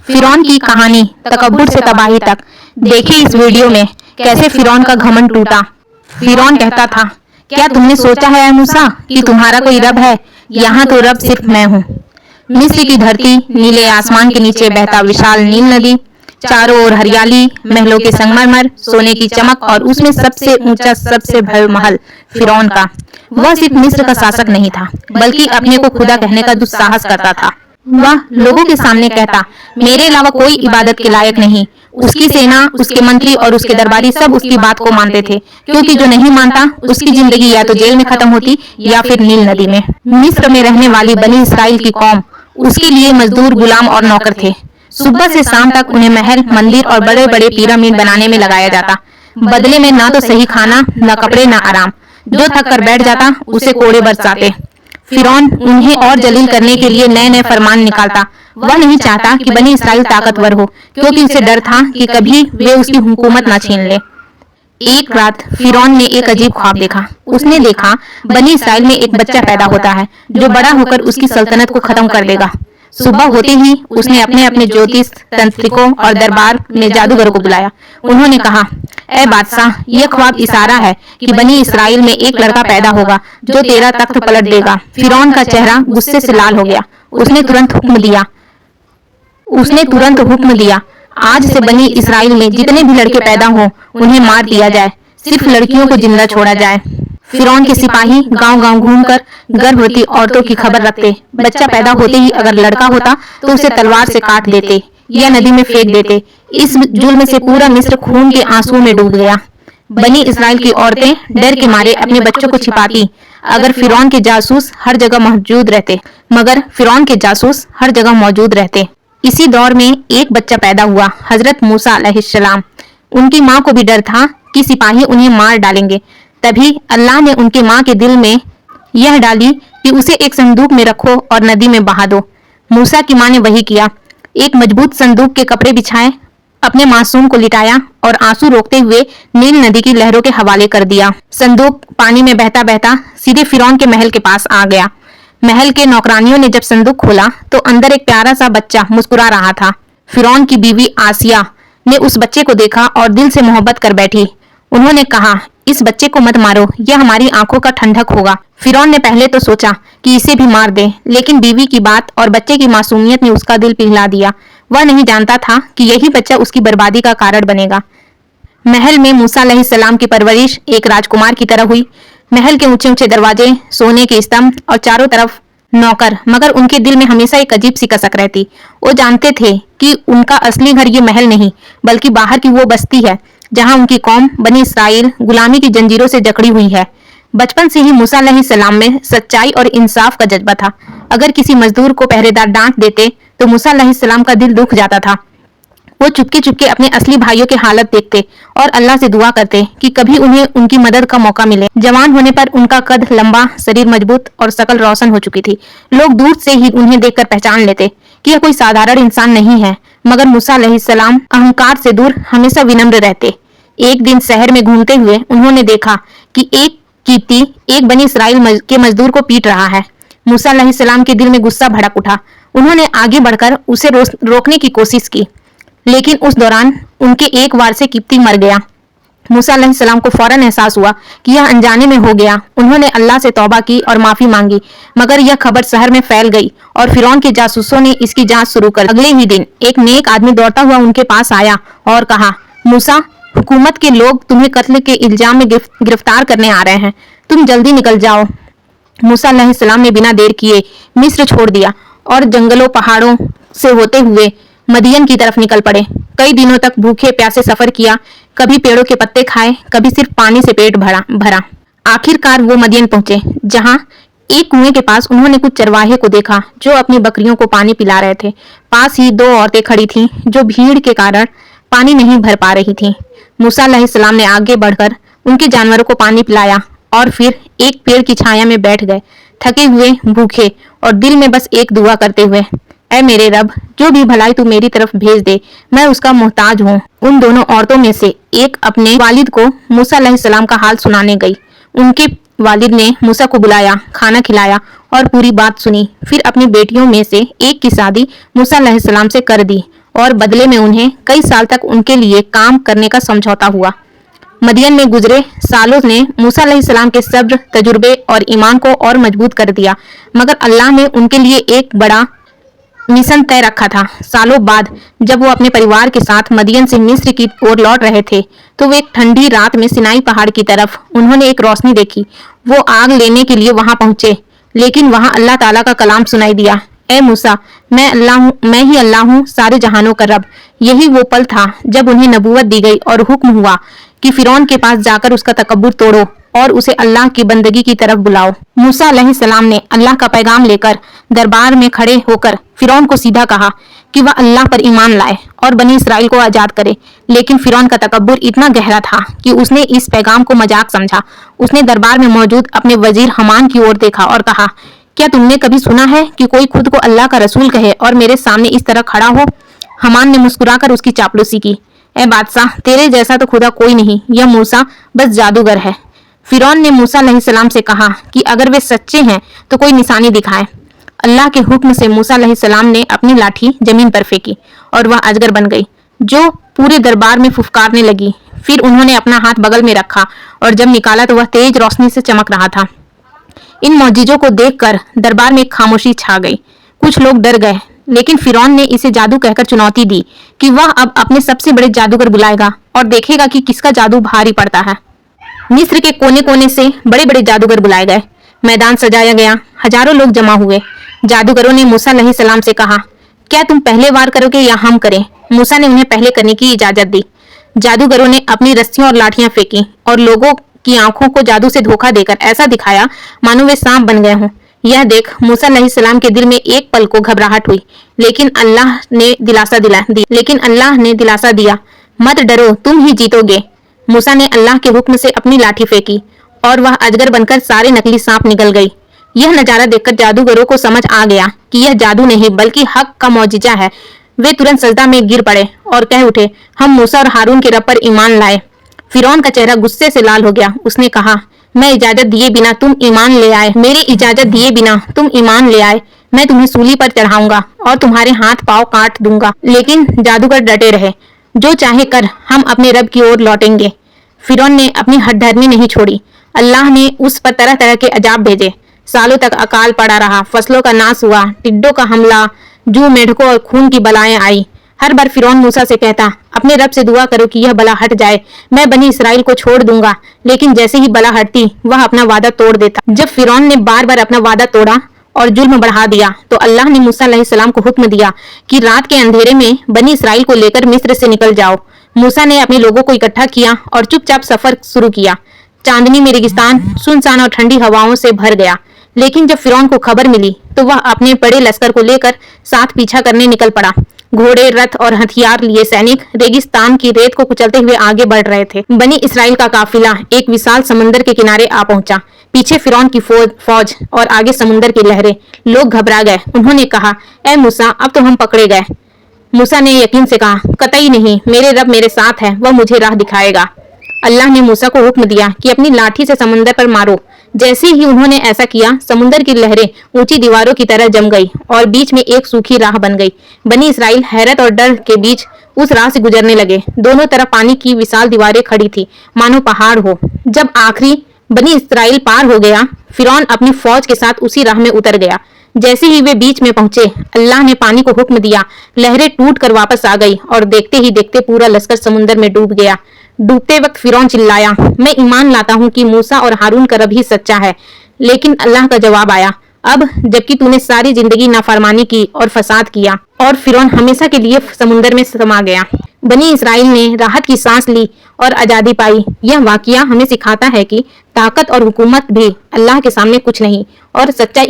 फिरौन की कहानी तकब्बुर से तबाही तक। देखिए इस वीडियो में कैसे फिरौन का घमंड टूटा। फिरौन कहता था, क्या तुमने सोचा है मूसा कि तुम्हारा कोई रब है? यहाँ तो रब सिर्फ मैं हूँ। मिस्र की धरती, नीले आसमान के नीचे बहता विशाल नील नदी, चारों ओर हरियाली, महलों के संगमरमर, सोने की चमक और उसमें सबसे ऊंचा सबसे भव्य महल फिरौन का। वह सिर्फ मिस्र का शासक नहीं था, बल्कि अपने को खुदा कहने का दुस्साहस करता था। वह लोगों के सामने कहता, मेरे अलावा कोई इबादत के लायक नहीं। उसकी सेना, उसके मंत्री और उसके दरबारी सब उसकी बात को मानते थे, क्योंकि जो नहीं मानता उसकी जिंदगी या तो जेल में खत्म होती या फिर नील नदी में। मिस्र में रहने वाली बनी इसराइल की कौम उसके लिए मजदूर, गुलाम और नौकर थे। सुबह से शाम तक उन्हें महल, मंदिर और बड़े बड़े पिरामिड बनाने में लगाया जाता। बदले में ना तो सही खाना, न कपड़े, न आराम। जो थक कर बैठ जाता उसे कोड़े बरसाते। फिरौन उन्हें और जलील करने के लिए नए नए फरमान निकालता। वह नहीं चाहता कि बनी इसराइल ताकतवर हो, क्योंकि उसे डर था कि कभी वे उसकी हुकूमत न छीन ले। एक रात फिरौन ने एक अजीब ख्वाब देखा। उसने देखा बनी इसराइल में एक बच्चा पैदा होता है जो बड़ा होकर उसकी सल्तनत को खत्म कर देगा। सुबह होते ही उसने अपने अपने ज्योतिष, तंत्रिकों और दरबार में जादूगरों को बुलाया। उन्होंने कहा, ऐ बादशाह, यह ख्वाब इशारा है कि बनी इसराइल में एक लड़का पैदा होगा जो तेरा तख्त पलट देगा। फिरौन का चेहरा गुस्से से लाल हो गया। उसने तुरंत हुक्म दिया, आज से बनी इसराइल में जितने भी लड़के पैदा हों उन्हें मार दिया जाए, सिर्फ लड़कियों को जिंदा छोड़ा जाए। फिरौन के सिपाही गांव-गांव घूमकर गर्भवती औरतों की खबर रखते। बच्चा पैदा होते ही अगर लड़का होता तो उसे तलवार से काट देते या नदी में फेंक देते। इस जुल्म से पूरा मिस्र खून के आंसुओं में डूब गया। बनी इसराइल की औरतें डर के मारे अपने बच्चों को छिपाती, मगर फिरौन के जासूस हर जगह मौजूद रहते। इसी दौर में एक बच्चा पैदा हुआ, हजरत मूसा अलैहिस्सलाम। उनकी माँ को भी डर था कि सिपाही उन्हें मार डालेंगे। तभी अल्लाह ने उनके माँ के दिल में यह डाली कि उसे एक संदूक में रखो और नदी में बहा दो। मूसा की माँ ने वही किया। एक मजबूत संदूक के कपड़े बिछाए, अपने मासूम को लिटाया और आंसू रोकते हुए नील नदी की लहरों के हवाले कर दिया। संदूक पानी में बहता बहता सीधे फिरौन के महल के पास आ गया। महल के नौकरानियों ने जब संदूक खोला तो अंदर एक प्यारा सा बच्चा मुस्कुरा रहा था। फिरौन की बीवी आसिया ने उस बच्चे को देखा और दिल से मोहब्बत कर बैठी। उन्होंने कहा, इस बच्चे को मत मारो, यह हमारी आंखों का ठंडक होगा। फिरौन ने पहले तो सोचा कि इसे भी मार दे, लेकिन बीवी की बात और बच्चे की मासूमियत ने उसका दिल पिघला दिया। वह नहीं जानता था कि यही बच्चा उसकी बर्बादी का कारण बनेगा। महल में मूसा अलैहिस्सलाम की परवरिश एक राजकुमार की तरह हुई। महल के ऊंचे ऊंचे दरवाजे, सोने के स्तंभ और चारों तरफ नौकर, मगर उनके दिल में हमेशा एक अजीब सी कसक रहती। वो जानते थे कि उनका असली घर ये महल नहीं, बल्कि बाहर की वो बस्ती है जहां उनकी कौम बनी इसराइल गुलामी की जंजीरों से जकड़ी हुई है। बचपन से ही मूसा अलैहिस्सलाम में सच्चाई और इंसाफ का जज्बा था। अगर किसी मजदूर को पहरेदार डांट देते तो मूसा अलैहिस्सलाम का दिल दुख जाता था। वो चुपके चुपके अपने असली भाइयों की हालत देखते और अल्लाह से दुआ करते कि कभी उन्हें उनकी मदद का मौका मिले। जवान होने पर उनका कद लंबा, शरीर मजबूत और शकल रोशन हो चुकी थी। लोग दूर से ही उन्हें देखकर पहचान लेते कि यह कोई साधारण इंसान नहीं है। मगर मूसा अलैहिस्सलाम अहंकार से दूर हमेशा विनम्र रहते। एक दिन शहर में घूमते हुए उन्होंने देखा कि एक कीर्ति एक बनी इसराइल के मजदूर को पीट रहा है। मूसा अलैहिस्सलाम के दिल में गुस्सा भड़क उठा। उन्होंने आगे बढ़कर उसे रोकने की कोशिश की, लेकिन उस दौरान उनके एक वार से किप्ती मर गया। मूसा अलैहिस्सलाम को फौरन एहसास हुआ कि यह अनजाने में हो गया। उन्होंने अल्लाह से तौबा की और माफी मांगी, मगर यह खबर शहर में फैल गई और फिरौन के जासूसों ने इसकी जांच शुरू कर। अगले ही दिन एक नेक आदमी दौड़ता हुआ उनके पास आया और कहा, मूसा, हुकूमत के लोग तुम्हें कत्ल के इल्जाम में गिरफ्तार करने आ रहे हैं, तुम जल्दी निकल जाओ। मूसा अलैहिस्सलाम ने बिना देर किए मिस्र छोड़ दिया और जंगलों पहाड़ों से होते हुए मदियन की तरफ निकल पड़े। कई दिनों तक भूखे प्यासे सफर किया, कभी पेड़ों के पत्ते खाए, कभी सिर्फ पानी से पेट भरा। आखिरकार वो मदियन पहुंचे, जहां एक कुएं के पास उन्होंने कुछ चरवाहे को देखा जो अपनी बकरियों को पानी पिला रहे थे। पास ही दो औरतें खड़ी थीं जो भीड़ के कारण पानी नहीं भर पा रही थीं। मूसा अलैहिस्सलाम ने आगे बढ़कर उनके जानवरों को पानी पिलाया और फिर एक पेड़ की छाया में बैठ गए, थके हुए, भूखे और दिल में बस एक दुआ करते हुए, ऐ मेरे रब, जो भी भलाई तू मेरी तरफ भेज दे, मैं उसका मोहताज हूँ। उन दोनों औरतों में से एक अपने वालिद को मूसा अलैहिस्सलाम का हाल सुनाने गई। उनके वालिद ने मूसा को बुलाया, खाना खिलाया और पूरी बात सुनी। फिर अपनी बेटियों में से एक की शादी मूसा अलैहिस्सलाम से कर दी और बदले में उन्हें कई साल तक उनके लिए काम करने का समझौता हुआ। मदियन में गुजरे सालों ने मूसा अलैहिस्सलाम के सब्र, तजुर्बे और ईमान को और मजबूत कर दिया, मगर अल्लाह ने उनके लिए एक बड़ा मिशन तय रखा था। सालों बाद जब वो अपने परिवार के साथ मदियन से मिस्र की ओर लौट रहे थे, तो वो एक ठंडी रात में सिनाई पहाड़ की तरफ उन्होंने एक रोशनी देखी। वो आग लेने के लिए वहां पहुंचे, लेकिन वहां अल्लाह ताला का कलाम सुनाई दिया, ए मूसा, मैं ही अल्लाह हूँ, सारे जहानों का रब। यही वो पल था जब उन्हें नबूवत दी गई और हुक्म हुआ कि फिरौन के पास जाकर उसका तकब्बुर तोड़ो और उसे अल्लाह की बंदगी की तरफ बुलाओ। मूसा अलैहिस्सलाम ने अल्लाह का पैगाम लेकर दरबार में खड़े होकर फिरौन को सीधा कहा कि वह अल्लाह पर ईमान लाए और बनी इसराइल को आजाद करे। लेकिन फिरौन का तकब्बुर इतना गहरा था कि उसने इस पैगाम को मजाक समझा। उसने दरबार में मौजूद अपने वजीर हमान की ओर देखा और कहा, क्या तुमने कभी सुना है कि कोई खुद को अल्लाह का रसूल कहे और मेरे सामने इस तरह खड़ा हो? हमान ने मुस्कुराकर उसकी चापलूसी की। ए बादशाह, तेरे जैसा तो खुदा कोई नहीं, यह मूसा बस जादूगर है। फिरौन ने मूसा अलैहिस्सलाम से कहा कि अगर वे सच्चे हैं तो कोई निशानी दिखाएं। अल्लाह के हुक्म से मूसा अलैहिस्सलाम ने अपनी लाठी जमीन पर फेंकी और वह अजगर बन गई, जो पूरे दरबार में फुफकारने लगी। फिर उन्होंने अपना हाथ बगल में रखा और जब निकाला तो वह तेज रोशनी से चमक रहा था। इन मौजिजों को देखकर दरबार में खामोशी छा गई। कुछ लोग डर गए, लेकिन फिरौन ने इसे जादू कहकर चुनौती दी कि वह अब अपने सबसे बड़े जादूगर बुलाएगा और देखेगा कि किसका जादू भारी पड़ता है। मिस्र के कोने कोने से बड़े बड़े जादूगर बुलाए गए। मैदान सजाया गया, हजारों लोग जमा हुए। जादूगरों ने मूसा अलैहिस्सलाम से कहा, क्या तुम पहले वार करोगे या हम करें? मूसा ने उन्हें पहले करने की इजाजत दी। जादूगरों ने अपनी रस्सियां और लाठियां फेंकी और लोगों की आंखों को जादू से धोखा देकर ऐसा दिखाया मानो वे सांप बन गए हों। यह देख मूसा अलैहिस्सलाम के दिल में एक पल को घबराहट हुई, लेकिन अल्लाह ने दिलासा दिया, मत डरो, तुम ही जीतोगे। मूसा ने अल्लाह के हुक्म से अपनी लाठी फेंकी और वह अजगर बनकर सारे नकली सांप निकल गई। यह नजारा देखकर जादूगरों को समझ आ गया कि यह जादू नहीं बल्कि हक का मौजिजा है। वे तुरंत सजदा में गिर पड़े और कह उठे, हम मूसा और हारून के रब पर ईमान लाए। फिरौन का चेहरा गुस्से से लाल हो गया। उसने कहा, मैं इजाजत दिए बिना तुम ईमान ले आए, मेरी इजाजत दिए बिना तुम ईमान ले आए, मैं तुम्हें सूली पर चढ़ाऊंगा और तुम्हारे हाथ पांव काट दूंगा। लेकिन जादूगर डटे रहे, जो चाहे कर, हम अपने रब की ओर लौटेंगे। फिरौन ने अपनी हठधर्मी नहीं छोड़ी। अल्लाह ने उस पर तरह तरह के अजाब भेजे। सालों तक अकाल पड़ा रहा, फसलों का नाश हुआ, टिड्डों का हमला, जू, मेढकों और खून की बलाएं आई। हर बार फिरौन मूसा से कहता, अपने रब से दुआ करो कि यह बला हट जाए, मैं बनी इसराइल को छोड़ दूंगा। लेकिन जैसे ही बला हटती, वह अपना वादा तोड़ देता। जब फिरौन ने बार बार अपना वादा तोड़ा और जुल्म बढ़ा दिया, तो अल्लाह ने मूसा अलैहिस्सलाम को हुक्म दिया कि रात के अंधेरे में बनी इसराइल को लेकर मिस्र से निकल जाओ। मूसा ने अपने लोगों को इकट्ठा किया और चुपचाप सफर शुरू किया। चांदनी में रेगिस्तान सुनसान और ठंडी हवाओं से भर गया। लेकिन जब फिरौन को खबर मिली, तो वह अपने बड़े लश्कर को लेकर साथ पीछा करने निकल पड़ा। घोड़े, रथ और हथियार लिए सैनिक रेगिस्तान की रेत को कुचलते हुए आगे बढ़ रहे थे। बनी इसराइल का काफिला एक विशाल समुद्र के किनारे आ पहुंचा। पीछे फिरौन की फौज और आगे समुद्र की लहरें। लोग घबरा गए। उन्होंने कहा, ए मूसा, अब तो हम पकड़े गए। मूसा ने यकीन से कहा, कतई नहीं, मेरे रब मेरे साथ है, वह मुझे राह दिखाएगा। अल्लाह ने मूसा को हुक्म दिया कि अपनी लाठी से समुद्र पर मारो। जैसे ही उन्होंने ऐसा किया, समुद्र की लहरें ऊंची दीवारों की तरह जम गई और बीच में एक सूखी राह बन गई। बनी इसराइल हैरत और डर के बीच उस राह से गुजरने लगे। दोनों तरफ पानी की विशाल दीवारें खड़ी थी, मानो पहाड़ हो। जब आखिरी बनी इसराइल पार हो गया, फिरौन अपनी फौज के साथ उसी राह में उतर गया। जैसे ही वे बीच में पहुंचे, अल्लाह ने पानी को हुक्म दिया, लहरें टूट कर वापस आ गई और देखते ही देखते पूरा लश्कर समुद्र में डूब गया। डूबते वक्त फिरौन चिल्लाया, मैं ईमान लाता हूँ कि मूसा और हारून का रब ही सच्चा है। लेकिन अल्लाह का जवाब आया, अब जबकि तूने सारी जिंदगी नाफरमानी की और फसाद किया। और फिरौन हमेशा के लिए समुद्र में समा गया। बनी इसराइल ने राहत की सांस ली और आजादी पाई। यह वाकया हमें सिखाता है कि ताकत और हुकूमत भी अल्लाह के सामने कुछ नहीं और सच्चा